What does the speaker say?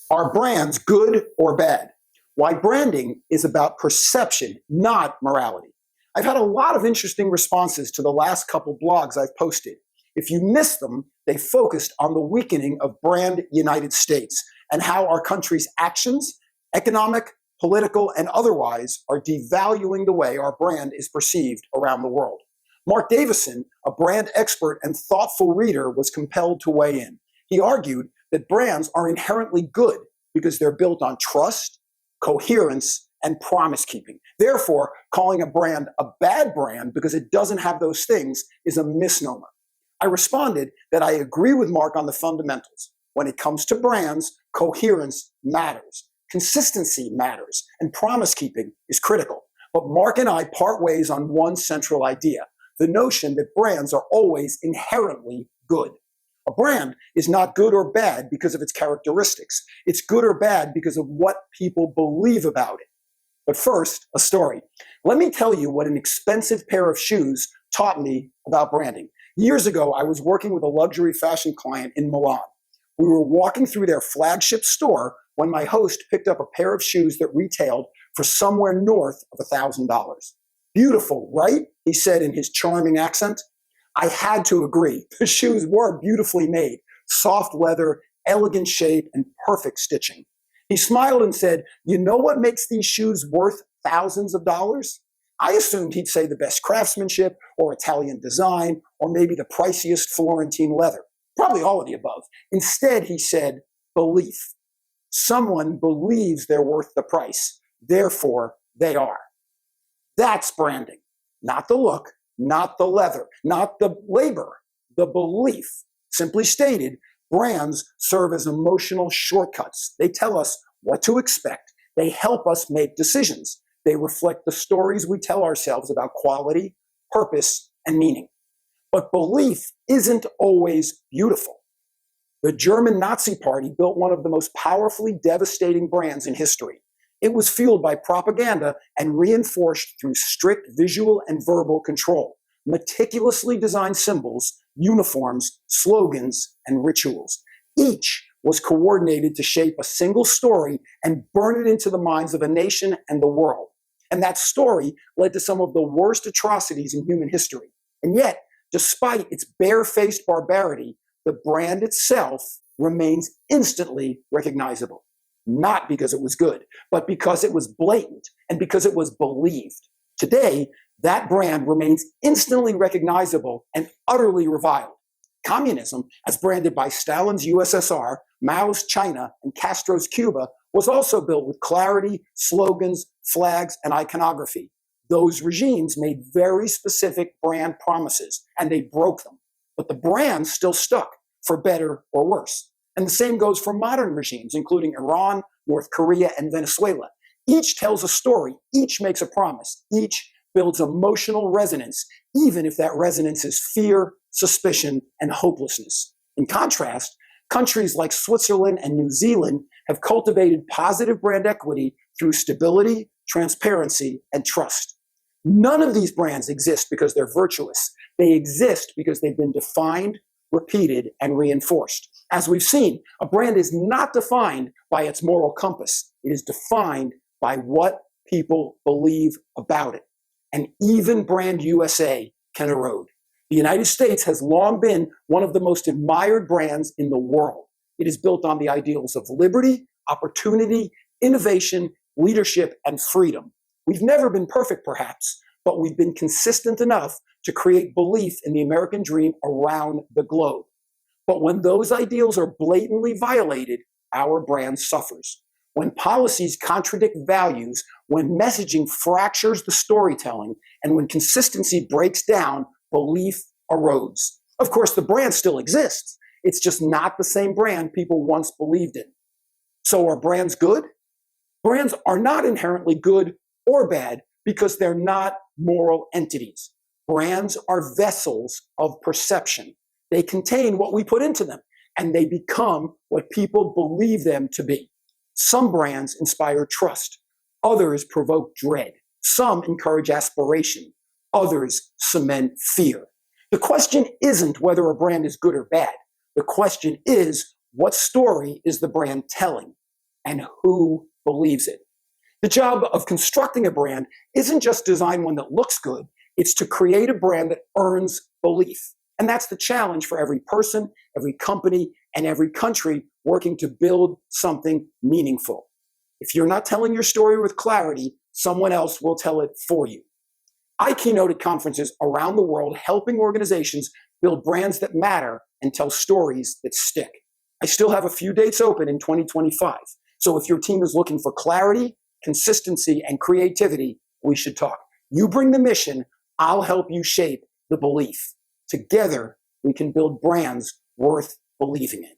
Are brands good or bad? Why branding is about perception, not morality. I've had a lot of interesting responses to the last couple blogs I've posted. If you missed them, they focused on the weakening of brand United States and how our country's actions, economic, political, and otherwise, are devaluing the way our brand is perceived around the world. Mark Davison, a brand expert and thoughtful reader, was compelled to weigh in. He argued that brands are inherently good because they're built on trust, coherence, and promise keeping. Therefore, calling a brand a bad brand because it doesn't have those things is a misnomer. I responded that I agree with Mark on the fundamentals. When it comes to brands, coherence matters, consistency matters, and promise keeping is critical. But Mark and I part ways on one central idea: the notion that brands are always inherently good. A brand is not good or bad because of its characteristics. It's good or bad because of what people believe about it. But first, a story. Let me tell you what an expensive pair of shoes taught me about branding. Years ago, I was working with a luxury fashion client in Milan. We were walking through their flagship store when my host picked up a pair of shoes that retailed for somewhere north of $1,000. Beautiful, right? He said in his charming accent. I had to agree. The shoes were beautifully made, soft leather, elegant shape, and perfect stitching. He smiled and said, "You know what makes these shoes worth thousands of dollars?" I assumed he'd say the best craftsmanship, or Italian design, or maybe the priciest Florentine leather. Probably all of the above. Instead, he said, belief. Someone believes they're worth the price. Therefore, they are. That's branding. Not the look, not the leather, not the labor, the belief. Simply stated, brands serve as emotional shortcuts. They tell us what to expect. They help us make decisions. They reflect the stories we tell ourselves about quality, purpose, and meaning. But belief isn't always beautiful. The German Nazi Party built one of the most powerfully devastating brands in history. It was fueled by propaganda and reinforced through strict visual and verbal control, meticulously designed symbols, uniforms, slogans, and rituals. Each was coordinated to shape a single story and burn it into the minds of a nation and the world. And that story led to some of the worst atrocities in human history. And yet, despite its barefaced barbarity, the brand itself remains instantly recognizable. Not because it was good, but because it was blatant and because it was believed. Today, that brand remains instantly recognizable and utterly reviled. Communism, as branded by Stalin's USSR, Mao's China, and Castro's Cuba, was also built with clarity, slogans, flags, and iconography. Those regimes made very specific brand promises, and they broke them. But the brand still stuck, for better or worse. And the same goes for modern regimes, including Iran, North Korea, and Venezuela. Each tells a story, each makes a promise, each builds emotional resonance, even if that resonance is fear, suspicion, and hopelessness. In contrast, countries like Switzerland and New Zealand have cultivated positive brand equity through stability, transparency, and trust. None of these brands exist because they're virtuous. They exist because they've been defined, repeated, and reinforced. As we've seen, a brand is not defined by its moral compass. It is defined by what people believe about it. And even brand USA can erode. The United States has long been one of the most admired brands in the world. It is built on the ideals of liberty, opportunity, innovation, leadership, and freedom. We've never been perfect, perhaps, but we've been consistent enough to create belief in the American dream around the globe. But when those ideals are blatantly violated, our brand suffers. When policies contradict values, when messaging fractures the storytelling, and when consistency breaks down, belief erodes. Of course, the brand still exists. It's just not the same brand people once believed in. So are brands good? Brands are not inherently good or bad because they're not moral entities. Brands are vessels of perception. They contain what we put into them, and they become what people believe them to be. Some brands inspire trust. Others provoke dread. Some encourage aspiration. Others cement fear. The question isn't whether a brand is good or bad. The question is, what story is the brand telling? and who believes it. The job of constructing a brand isn't just design one that looks good, it's to create a brand that earns belief. And that's the challenge for every person, every company, and every country working to build something meaningful. If you're not telling your story with clarity, someone else will tell it for you. I keynote at conferences around the world, helping organizations build brands that matter and tell stories that stick. I still have a few dates open in 2025. So if your team is looking for clarity, consistency, and creativity, we should talk. You bring the mission, I'll help you shape the belief. Together, we can build brands worth believing in.